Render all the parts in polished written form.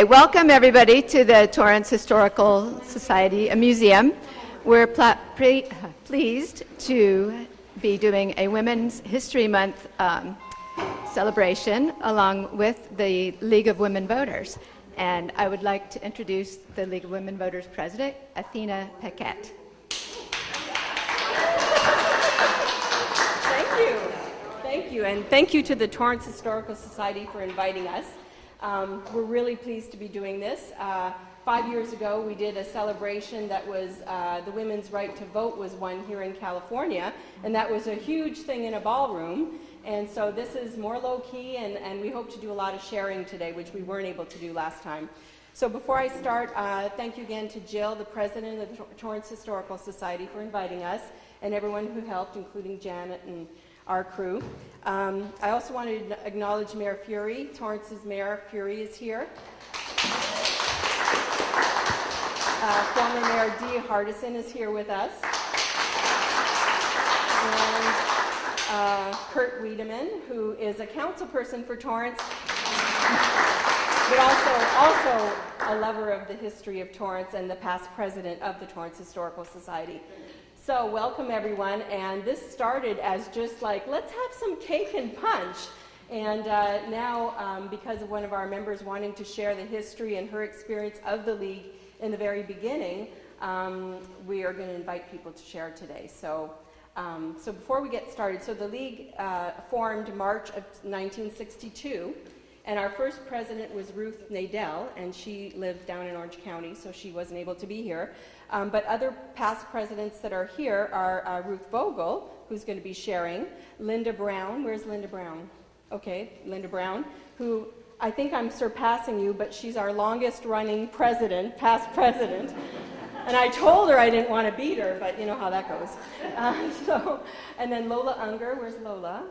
Okay, welcome everybody to the Torrance Historical Society, a museum. We're pleased to be doing a Women's History Month celebration along with the League of Women Voters. And I would like to introduce the League of Women Voters President, Athena Paquette. Thank you, and thank you to the Torrance Historical Society for inviting us. We're really pleased to be doing this. 5 years ago, we did a celebration that was the women's right to vote was won here in California, and that was a huge thing in a ballroom. And so this is more low-key, and we hope to do a lot of sharing today, which we weren't able to do last time. So before I start, thank you again to Jill, the president of the Torrance Historical Society, for inviting us, and everyone who helped, including Janet and our crew. I also want to acknowledge Mayor Fury. Torrance's Mayor Fury is here. Former Mayor Dee Hardison is here with us. And Kurt Wiedemann, who is a council person for Torrance, but also a lover of the history of Torrance and the past president of the Torrance Historical Society. So welcome everyone, and this started as just like, let's have some cake and punch. And now, because of one of our members wanting to share the history and her experience of the League in the very beginning, we are going to invite people to share today. So, so before we get started, so the League formed March of 1962, and our first president was Ruth Nadell, and she lived down in Orange County, so she wasn't able to be here. But other past presidents that are here are Ruth Vogel, who's going to be sharing, Linda Brown. Where's Linda Brown? Okay, Linda Brown, who I think I'm surpassing you, but she's our longest running president, past president. And I told her I didn't want to beat her, but you know how that goes. And then Lola Unger. Where's Lola?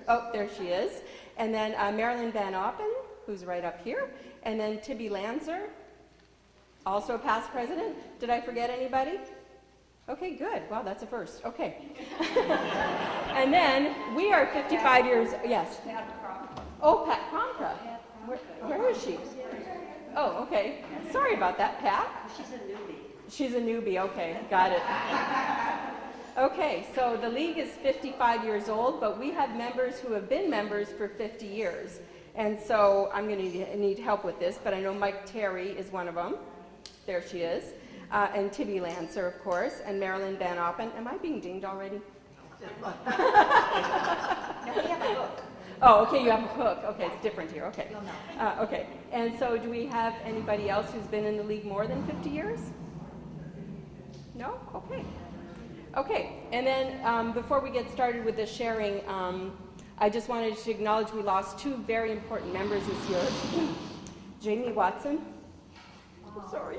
Oh, there she is. And then Marilyn Van Oppen, who's right up here. And then Tibby Lanzer, also a past president. Did I forget anybody? Okay, good. Wow, that's a first. Okay. And then we are 55 years. Yes. Oh, Pat Cronka. Where is she? Oh, okay. Sorry about that, Pat. She's a newbie. She's a newbie. Okay, got it. Okay, so the League is 55 years old, but we have members who have been members for 50 years. And so I'm going to need help with this, but I know Mike Terry is one of them. There she is. And Tibby Lancer, of course, and Marilyn Van Oppen. Am I being dinged already? No, we have a hook. Oh, okay, you have a hook. Okay, it's different here. Okay. Okay. And so do we have anybody else who's been in the League more than 50 years? No? Okay. Okay, and then before we get started with the sharing, I just wanted to acknowledge we lost two very important members this year. Jamie Watson. I'm sorry.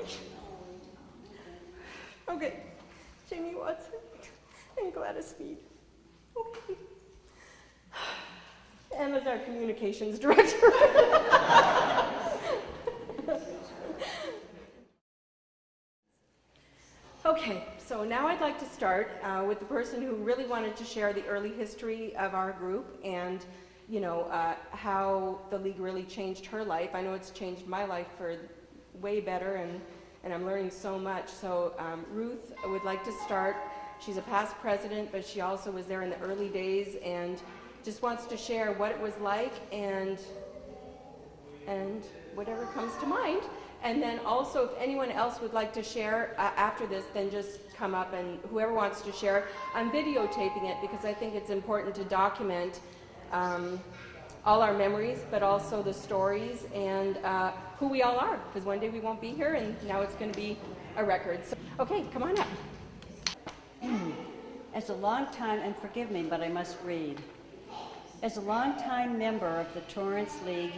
Okay, Jamie Watson and Gladys Mead. Okay. And as our communications director. Okay, so now I'd like to start with the person who really wanted to share the early history of our group and, you know, how the League really changed her life. I know it's changed my life for way better, and I'm learning so much. So Ruth would like to start. She's a past president, but she also was there in the early days and just wants to share what it was like and whatever comes to mind. And then also, if anyone else would like to share after this, then just come up, and whoever wants to share. I'm videotaping it because I think it's important to document all our memories, but also the stories and who we all are, because one day we won't be here, and now it's going to be a record. So, okay, come on up. As a long-time, and forgive me, but I must read. As a long-time member of the Torrance League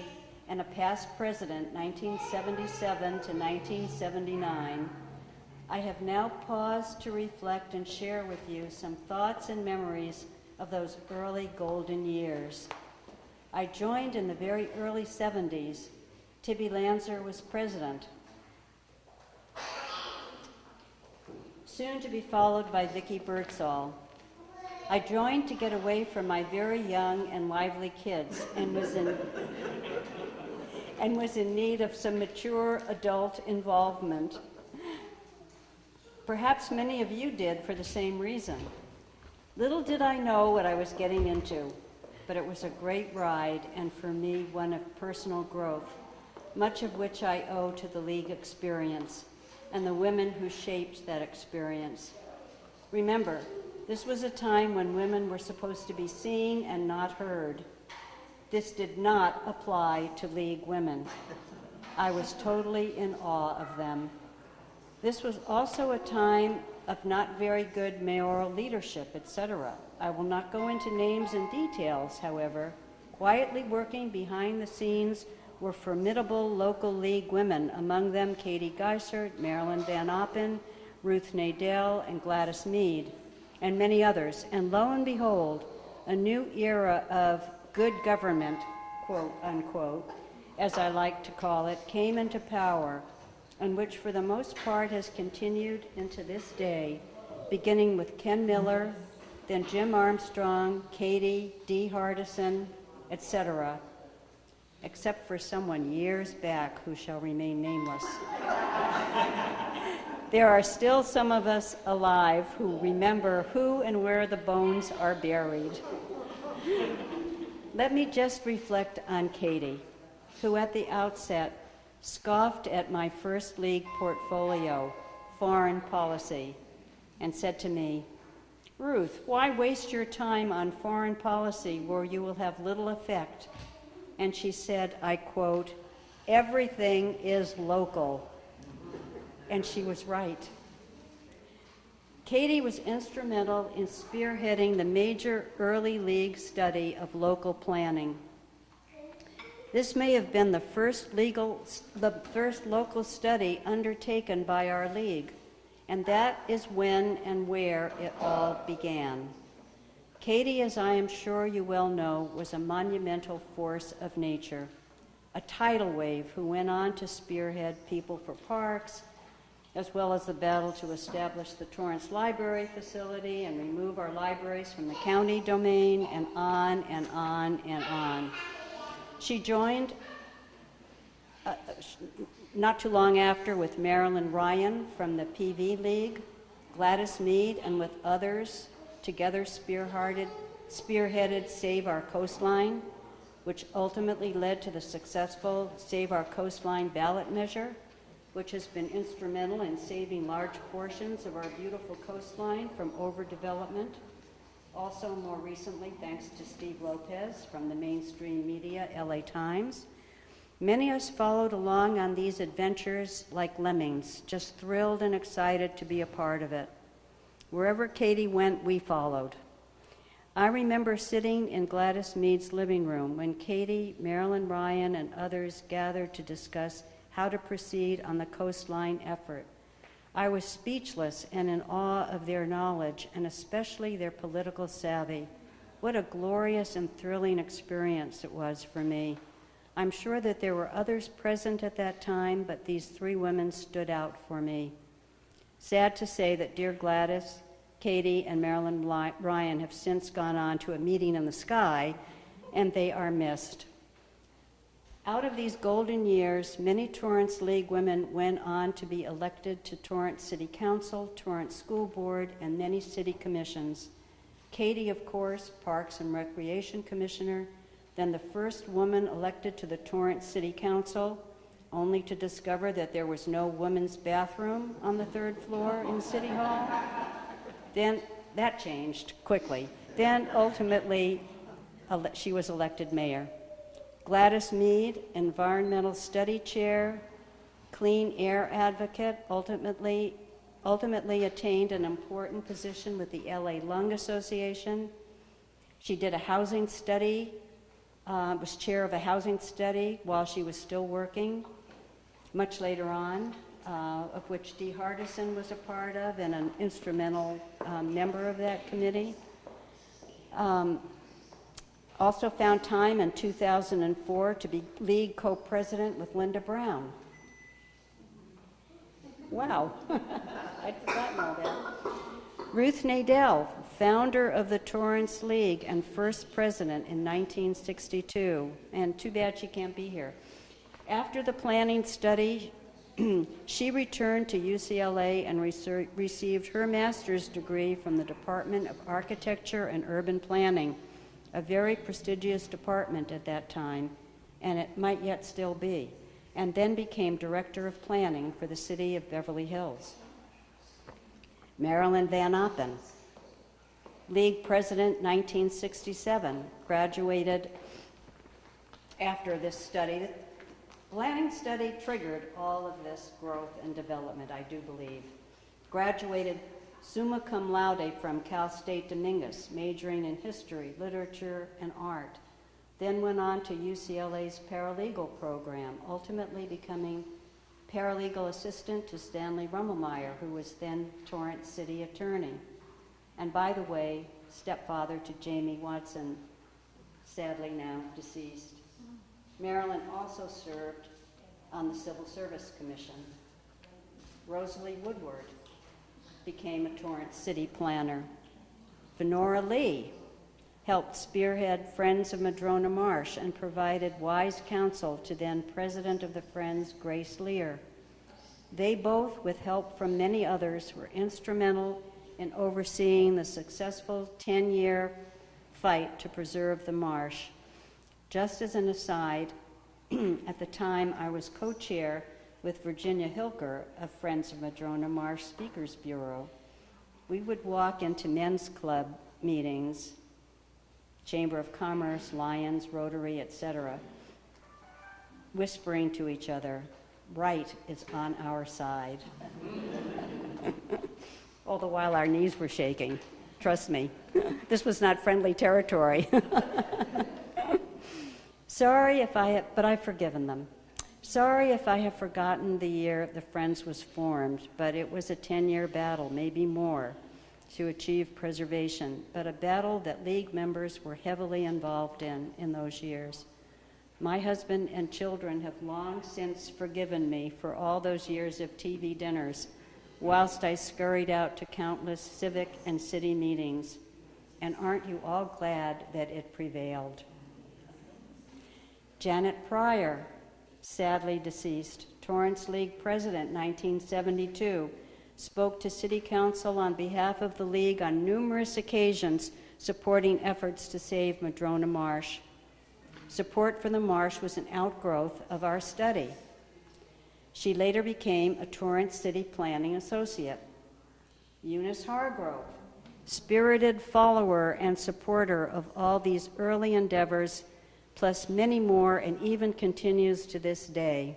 and a past president, 1977 to 1979, I have now paused to reflect and share with you some thoughts and memories of those early golden years. I joined in the very early 70s. Tibby Lanzer was president, soon to be followed by Vicki Birdsall. I joined to get away from my very young and lively kids and was in and was in need of some mature adult involvement. Perhaps many of you did for the same reason. Little did I know what I was getting into, but it was a great ride, and for me, one of personal growth, much of which I owe to the League experience and the women who shaped that experience. Remember, this was a time when women were supposed to be seen and not heard. This did not apply to League women. I was totally in awe of them. This was also a time of not very good mayoral leadership, etc. I will not go into names and details, however. Quietly working behind the scenes were formidable local League women, among them Katie Geisert, Marilyn Van Oppen, Ruth Nadell, and Gladys Mead, and many others. And lo and behold, a new era of good government, quote unquote, as I like to call it, came into power, and which for the most part has continued into this day, beginning with Ken Miller, then Jim Armstrong, Katie, Dee Hardison, etc., except for someone years back who shall remain nameless. There are still some of us alive who remember who and where the bones are buried. Let me just reflect on Katie, who at the outset scoffed at my first League portfolio, foreign policy, and said to me, "Ruth, why waste your time on foreign policy where you will have little effect?" And she said, I quote, "Everything is local." And she was right. Katie was instrumental in spearheading the major early League study of local planning. This may have been the first local study undertaken by our League, and that is when and where it all began. Katie, as I am sure you well know, was a monumental force of nature, a tidal wave who went on to spearhead People for Parks, as well as the battle to establish the Torrance Library facility and remove our libraries from the county domain, and on and on and on. She joined not too long after with Marilyn Ryan from the PV League, Gladys Mead, and with others together spearheaded Save Our Coastline, which ultimately led to the successful Save Our Coastline ballot measure, which has been instrumental in saving large portions of our beautiful coastline from overdevelopment. Also, more recently, thanks to Steve Lopez from the mainstream media, LA Times. Many of us followed along on these adventures like lemmings, just thrilled and excited to be a part of it. Wherever Katie went, we followed. I remember sitting in Gladys Mead's living room when Katie, Marilyn Ryan, and others gathered to discuss how to proceed on the coastline effort. I was speechless and in awe of their knowledge, and especially their political savvy. What a glorious and thrilling experience it was for me. I'm sure that there were others present at that time, but these three women stood out for me. Sad to say that dear Gladys, Katie, and Marilyn Ryan have since gone on to a meeting in the sky, and they are missed. Out of these golden years, many Torrance League women went on to be elected to Torrance City Council, Torrance School Board, and many city commissions. Katie, of course, Parks and Recreation Commissioner, then the first woman elected to the Torrance City Council, only to discover that there was no women's bathroom on the third floor in City Hall. Then that changed quickly. Then ultimately, she was elected mayor. Gladys Mead, Environmental Study Chair, Clean Air Advocate, ultimately attained an important position with the LA Lung Association. She did a housing study, was chair of a housing study while she was still working, much later on, of which Dee Hardison was a part of and an instrumental member of that committee. Also found time in 2004 to be League co-president with Linda Brown. Wow, I'd forgotten all that. Ruth Nadell, founder of the Torrance League and first president in 1962, and too bad she can't be here. After the planning study, she returned to UCLA and received her master's degree from the Department of Architecture and Urban Planning, a very prestigious department at that time, and it might yet still be, and then became Director of Planning for the City of Beverly Hills. Marilyn Van Oppen, League President 1967, graduated after this study. Planning study triggered all of this growth and development, I do believe. Graduated summa cum laude from Cal State Dominguez, majoring in history, literature, and art. Then went on to UCLA's paralegal program, ultimately becoming paralegal assistant to Stanley Rummelmeyer, who was then Torrance City Attorney. And by the way, stepfather to Jamie Watson, sadly now deceased. Marilyn also served on the Civil Service Commission. Rosalie Woodward became a Torrance City planner. Venora Lee helped spearhead Friends of Madrona Marsh and provided wise counsel to then President of the Friends, Grace Lear. They both, with help from many others, were instrumental in overseeing the successful 10-year fight to preserve the marsh. Just as an aside, at the time I was co-chair with Virginia Hilker of Friends of Madrona Marsh Speakers Bureau. We would walk into men's club meetings, Chamber of Commerce, Lions, Rotary, etc., whispering to each other, right is on our side. All the while our knees were shaking. Trust me, this was not friendly territory. Sorry if I have, but I've forgiven them. Sorry if I have forgotten the year the Friends was formed, but it was a 10-year battle, maybe more, to achieve preservation, but a battle that League members were heavily involved in those years. My husband and children have long since forgiven me for all those years of TV dinners, whilst I scurried out to countless civic and city meetings. And aren't you all glad that it prevailed? Janet Pryor, sadly deceased, Torrance League President, 1972, spoke to City Council on behalf of the League on numerous occasions, supporting efforts to save Madrona Marsh. Support for the marsh was an outgrowth of our study. She later became a Torrance City Planning Associate. Eunice Hargrove, spirited follower and supporter of all these early endeavors, plus many more, and even continues to this day.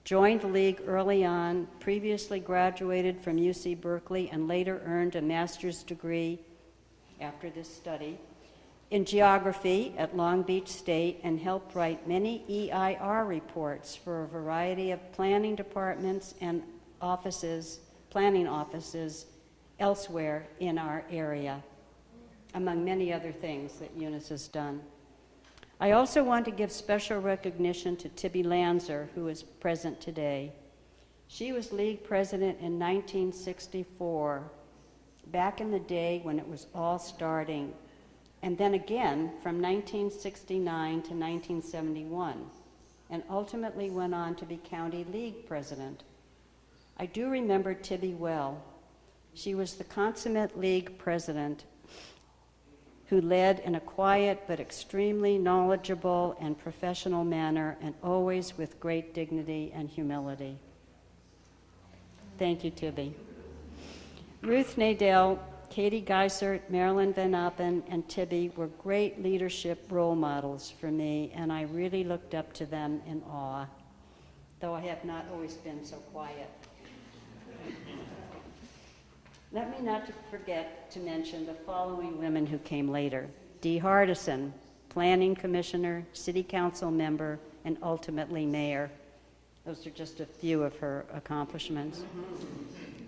Joined the League early on, previously graduated from UC Berkeley, and later earned a master's degree after this study in geography at Long Beach State, and helped write many EIR reports for a variety of planning departments and offices, planning offices elsewhere in our area, among many other things that Eunice has done. I also want to give special recognition to Tibby Lanzer, who is present today. She was League President in 1964, back in the day when it was all starting, and then again from 1969 to 1971, and ultimately went on to be County League President. I do remember Tibby well. She was the consummate League President who led in a quiet but extremely knowledgeable and professional manner, and always with great dignity and humility. Thank you, Tibby. Ruth Nadell, Katie Geisert, Marilyn Van Oppen, and Tibby were great leadership role models for me, and I really looked up to them in awe, though I have not always been so quiet. Let me not forget to mention the following women who came later. Dee Hardison, Planning Commissioner, City Council member, and ultimately Mayor. Those are just a few of her accomplishments.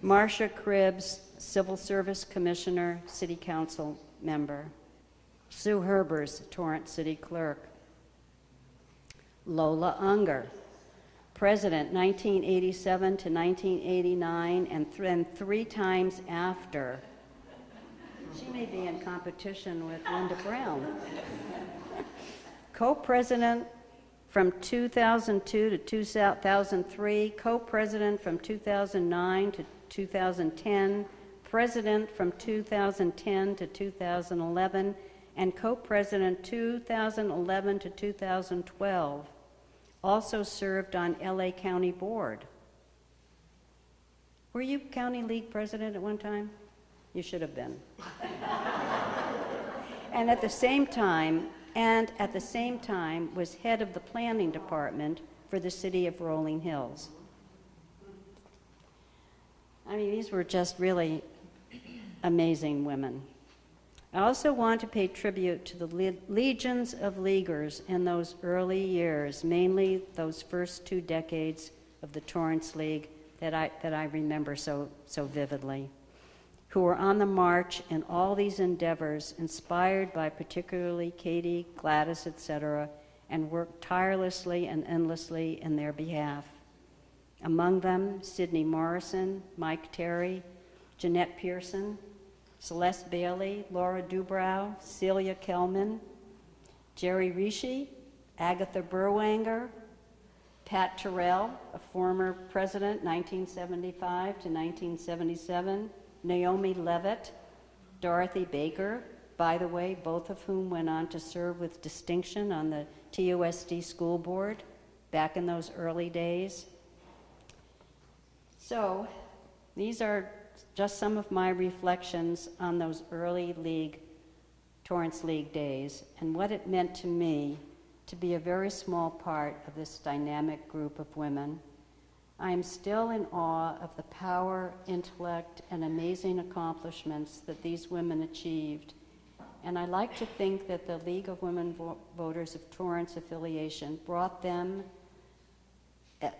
Marcia Cribbs, Civil Service Commissioner, City Council member. Sue Herbers, Torrance City Clerk. Lola Unger, President 1987 to 1989, and then 3 times after. She may be in competition with Linda Brown. Co-President from 2002 to 2003, co-president from 2009 to 2010, president from 2010 to 2011, and co-president 2011 to 2012. Also served on LA County Board. Were you County League president at one time? You should have been. And at the same time was head of the planning department for the city of Rolling Hills. I mean, these were just really amazing women. I also want to pay tribute to the legions of leaguers in those early years, mainly those first 2 decades of the Torrance League that I remember so vividly, who were on the march in all these endeavors, inspired by particularly Katie, Gladys, etc., and worked tirelessly and endlessly in their behalf. Among them, Sidney Morrison, Mike Terry, Jeanette Pearson, Celeste Bailey, Laura Dubrow, Celia Kelman, Jerry Rishi, Agatha Berwanger, Pat Terrell, a former president, 1975 to 1977, Naomi Levitt, Dorothy Baker, by the way, both of whom went on to serve with distinction on the TUSD school board back in those early days. So these are just some of my reflections on those early Torrance League days and what it meant to me to be a very small part of this dynamic group of women. I am still in awe of the power, intellect, and amazing accomplishments that these women achieved. And I like to think that the League of Women Voters of Torrance affiliation brought them,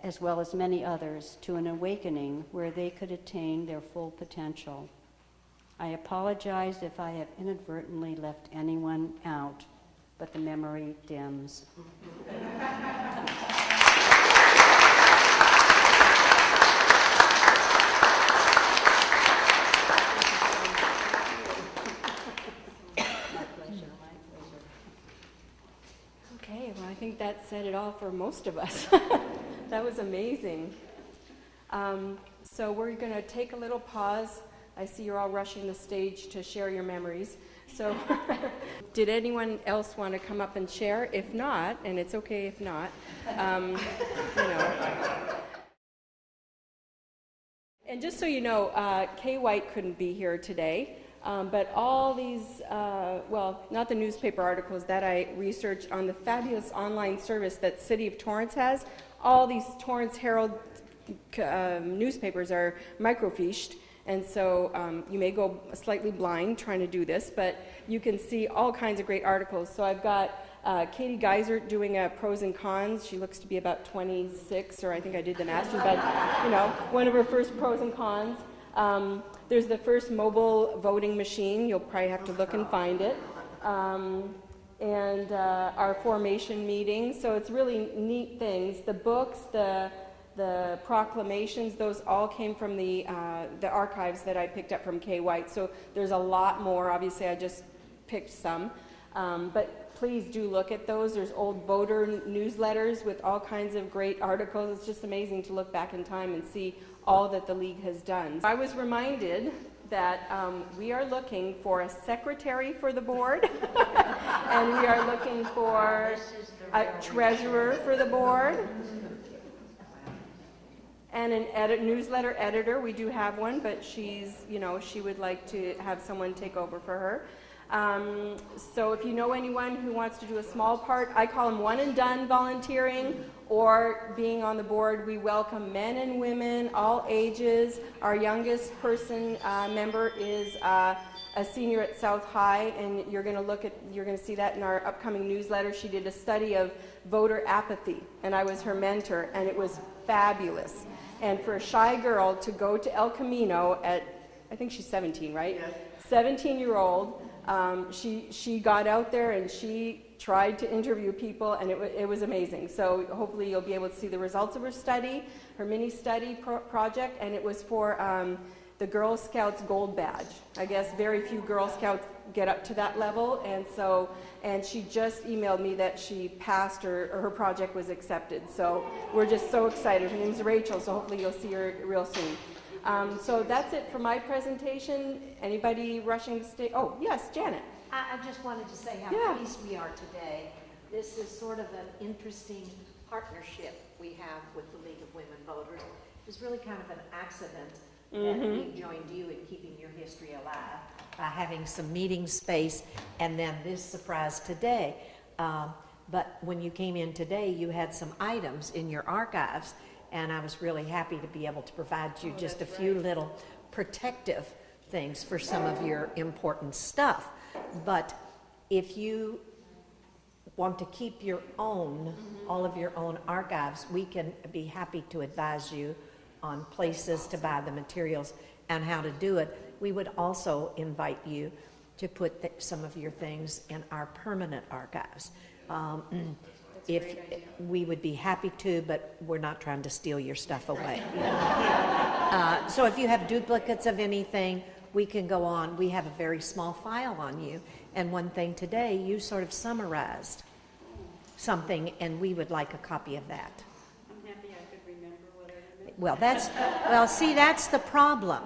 as well as many others, to an awakening where they could attain their full potential. I apologize if I have inadvertently left anyone out, but the memory dims. Okay, well, I think that said it all for most of us. That was amazing. So we're going to take a little pause. I see you're all rushing the stage to share your memories. So did anyone else want to come up and share? If not, and it's okay if not, you know. And just so you know, Kay White couldn't be here today. But all these, well, not the newspaper articles that I researched on the fabulous online service that City of Torrance has, all these Torrance Herald newspapers are microfiched, and so you may go slightly blind trying to do this, but you can see all kinds of great articles. So I've got Katie Geiser doing a pros and cons. She looks to be about 26, or I think I did the math. She's about, you know, one of her first pros and cons. There's the first mobile voting machine. You'll probably have to look and find it. And our formation meeting. So it's really neat things. The books, the proclamations, those all came from the archives that I picked up from Kay White. So there's a lot more. Obviously, I just picked some. But please do look at those. There's old voter newsletters with all kinds of great articles. It's just amazing to look back in time and see all that the League has done. I was reminded that we are looking for a secretary for the board, and we are looking for a treasurer for the board, and an newsletter editor. We do have one, but she's, you know, she would like to have someone take over for her. So if you know anyone who wants to do a small part, I call them one and done volunteering or being on the board. We welcome men and women, all ages. Our youngest person member is a senior at South High, and you're going to see that in our upcoming newsletter. She did a study of voter apathy, and I was her mentor, and it was fabulous. And for a shy girl to go to El Camino at, I think she's 17, right? Yes. 17-year-old. She got out there and she tried to interview people, and it was amazing. So hopefully you'll be able to see the results of her study, her mini study project, and it was for the Girl Scouts Gold Badge. I guess very few Girl Scouts get up to that level, and she just emailed me that she passed or her project was accepted. So we're just so excited. Her name's Rachel, so hopefully you'll see her real soon. So that's it for my presentation. Anybody rushing to stay? Oh, yes, Janet. I just wanted to say how pleased we are today. This is sort of an interesting partnership we have with the League of Women Voters. It was really kind of an accident that we joined you in keeping your history alive by having some meeting space and then this surprise today. But when you came in today, you had some items in your archives, and I was really happy to be able to provide you just a few little protective things for some of your important stuff. But if you want to keep your own, all of your own archives, we can be happy to advise you on places to buy the materials and how to do it. We would also invite you to put some of your things in our permanent archives. If we would be happy to, but we're not trying to steal your stuff away. So if you have duplicates of anything, we can go on. We have a very small file on you. And one thing today, you sort of summarized something, and we would like a copy of that. I'm happy I could remember what I meant. Well, see, that's the problem.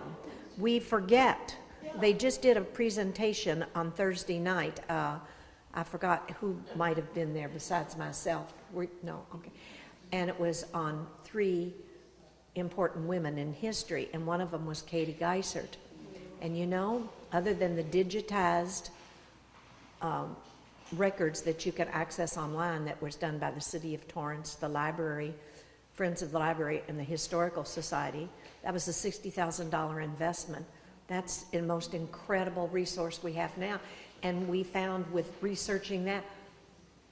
We forget. They just did a presentation on Thursday night. I forgot who might have been there besides myself. And it was on 3 important women in history, and one of them was Katie Geisert. And you know, other than the digitized records that you can access online that was done by the City of Torrance, the library, Friends of the Library, and the Historical Society, that was a $60,000 investment. That's the most incredible resource we have now. And we found with researching that,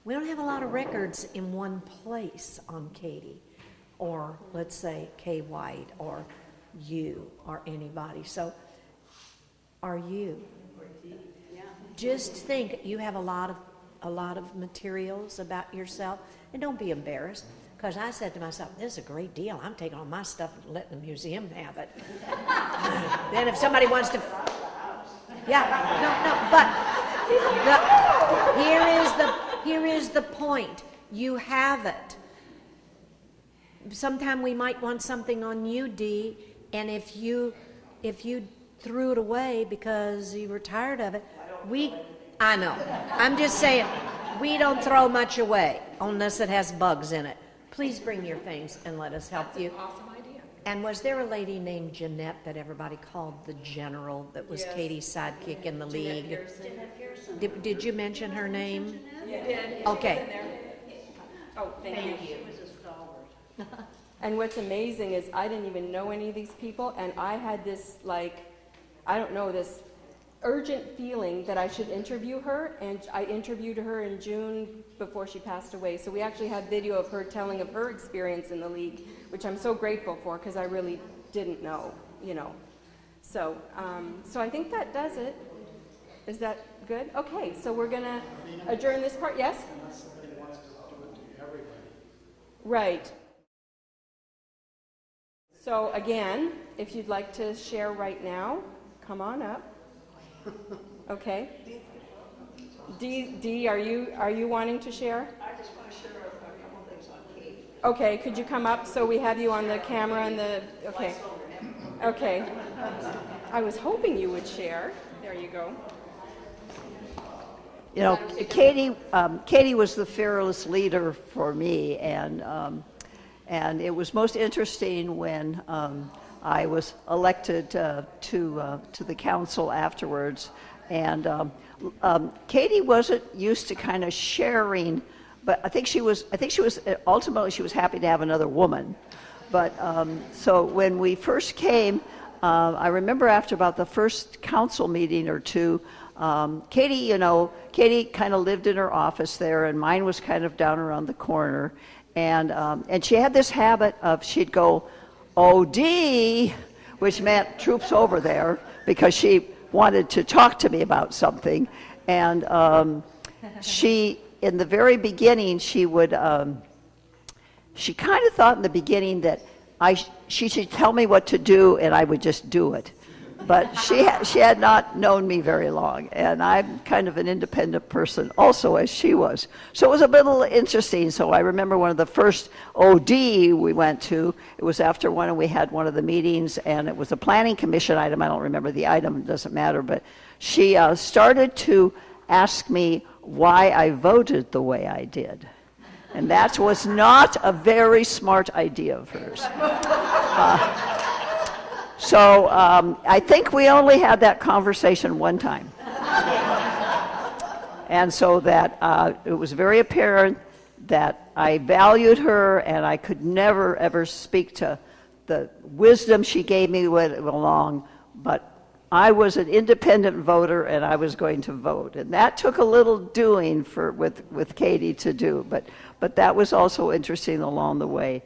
we don't have a lot of records in one place on Katie, or let's say Kay White, or you, or anybody. So, are you? Just think, you have a lot of materials about yourself, and don't be embarrassed. Because I said to myself, this is a great deal. I'm taking all my stuff and letting the museum have it. Then if somebody wants to, but here is the point. You have it. Sometime we might want something on you, Dee, and if you threw it away because you were tired of it, I know. I'm just saying, we don't throw much away unless it has bugs in it. Please bring your things and let us help you. That's an awesome idea. And was there a lady named Jeanette that everybody called the General that was Katie's sidekick in the league? Jeanette Pearson. Did you mention her name? You did. Okay. Oh, thank you. She was a stalwart. And what's amazing is I didn't even know any of these people, and I had this, this urgent feeling that I should interview her, and I interviewed her in June before she passed away. So we actually have video of her telling of her experience in the league, which I'm so grateful for because I really didn't know, So, so I think that does it. Is that good? Okay, so we're going to adjourn this part. Yes? Somebody wants to do it to everybody. Right. So again, if you'd like to share right now, come on up. Okay. Dee, are you wanting to share? I just want to share a couple things on Kate. Okay, could you come up so we have you on the camera and the, okay. Okay. I was hoping you would share. There you go. You know, Katie was the fearless leader for me, and it was most interesting when I was elected to the council afterwards, and Katie wasn't used to kind of sharing, but I think she was ultimately she was happy to have another woman, but so when we first came, I remember after about the first council meeting or two, Katie kind of lived in her office there, and mine was kind of down around the corner, and she had this habit of she'd go, "OD," which meant troops over there, because she wanted to talk to me about something. And she, in the very beginning, she kind of thought in the beginning that she should tell me what to do and I would just do it. But she had not known me very long, and I'm kind of an independent person also, as she was. So it was a little interesting. So I remember one of the first OD we went to, it was after we had one of the meetings, and it was a planning commission item. I don't remember the item, it doesn't matter, but she started to ask me why I voted the way I did. And that was not a very smart idea of hers. So I think we only had that conversation one time. And so that it was very apparent that I valued her, and I could never, ever speak to the wisdom she gave me along, but I was an independent voter, and I was going to vote. And that took a little doing with Katie to do, but that was also interesting along the way.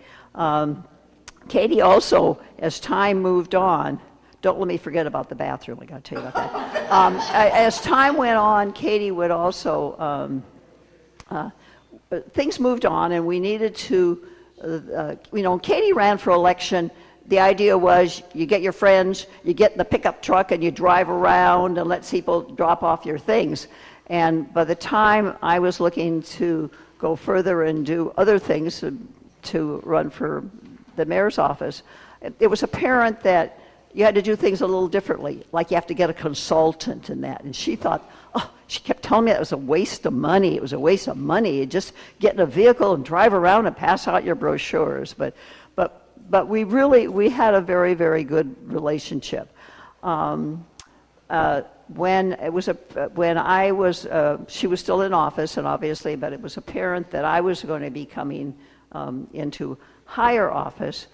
Katie also, as time moved on, don't let me forget about the bathroom, I got to tell you about that. As time went on, Katie would also, things moved on, and we needed to, Katie ran for election. The idea was you get your friends, you get in the pickup truck, and you drive around and let people drop off your things. And by the time I was looking to go further and do other things to run for the mayor's office, it was apparent that you had to do things a little differently, like you have to get a consultant and that. And she thought, she kept telling me it was a waste of money. It was a waste of money. You just get in a vehicle and drive around and pass out your brochures. But we had a very, very good relationship. When she was still in office, and obviously, but it was apparent that I was going to be coming into higher office.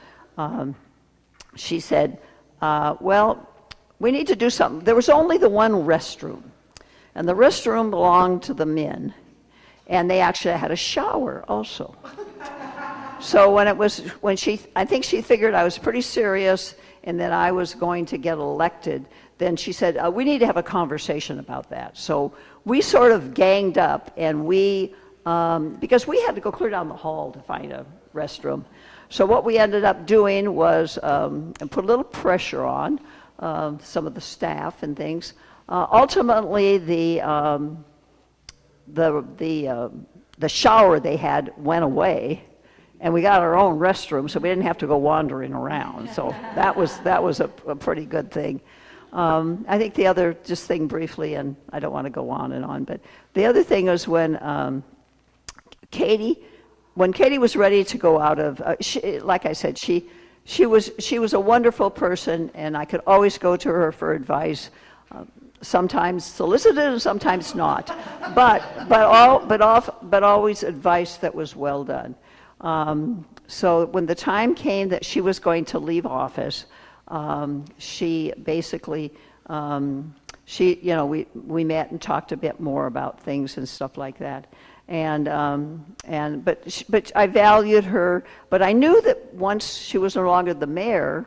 She said, well, we need to do something. There was only the one restroom, and the restroom belonged to the men, and they actually had a shower also. So I think she figured I was pretty serious and that I was going to get elected, then she said, we need to have a conversation about that. So we sort of ganged up, and because we had to go clear down the hall to find a restroom. So what we ended up doing was put a little pressure on some of the staff and things. Ultimately, the shower they had went away, and we got our own restroom, so we didn't have to go wandering around. So that was a pretty good thing. I think the other just thing briefly, and I don't want to go on and on, but the other thing is when Katie was ready to go out of, like I said, she was a wonderful person, and I could always go to her for advice. Sometimes solicited and sometimes not, but always advice that was well done. So when the time came that she was going to leave office, she basically, we met and talked a bit more about things and stuff like that. But I valued her. But I knew that once she was no longer the mayor,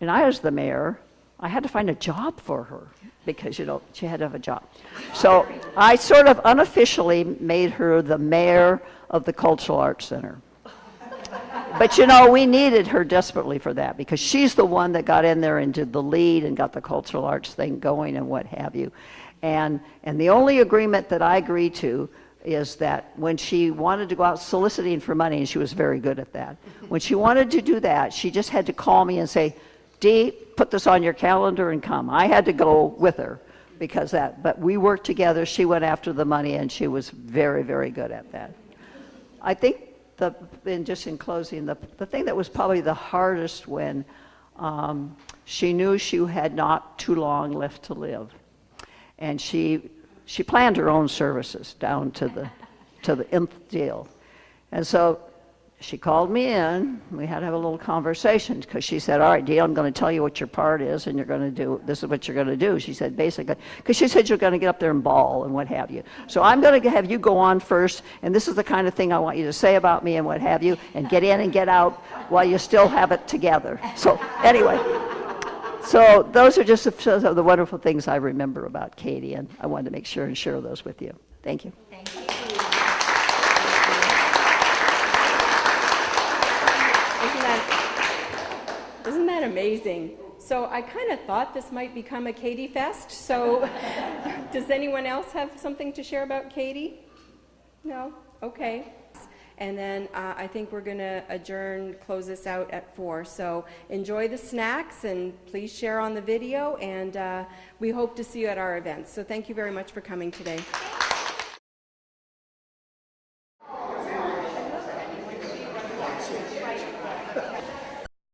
and I was the mayor, I had to find a job for her because she had to have a job. So I sort of unofficially made her the mayor of the Cultural Arts Center. But we needed her desperately for that because she's the one that got in there and did the lead and got the cultural arts thing going and what have you. And the only agreement that I agreed to is that when she wanted to go out soliciting for money, and she was very good at that, when she wanted to do that, she just had to call me and say, Dee, put this on your calendar and come. I had to go with her because but we worked together. She went after the money, and she was very, very good at that. I think just in closing, the thing that was probably the hardest when she knew she had not too long left to live, and she planned her own services down to the nth deal, and so she called me in. We had to have a little conversation because she said, all right, Dee, I'm going to tell you what your part is, and this is what you're going to do. She said, basically, because she said you're going to get up there and bawl and what have you. So I'm going to have you go on first, and this is the kind of thing I want you to say about me and what have you, and get in and get out while you still have it together. So anyway, so those are just some of the wonderful things I remember about Katie, and I wanted to make sure and share those with you. Thank you. Thank you. Isn't that amazing? So I kind of thought this might become a Katie Fest. So does anyone else have something to share about Katie? No? Okay. And then I think we're going to close this out at 4. So enjoy the snacks and please share on the video, and we hope to see you at our events. So thank you very much for coming today.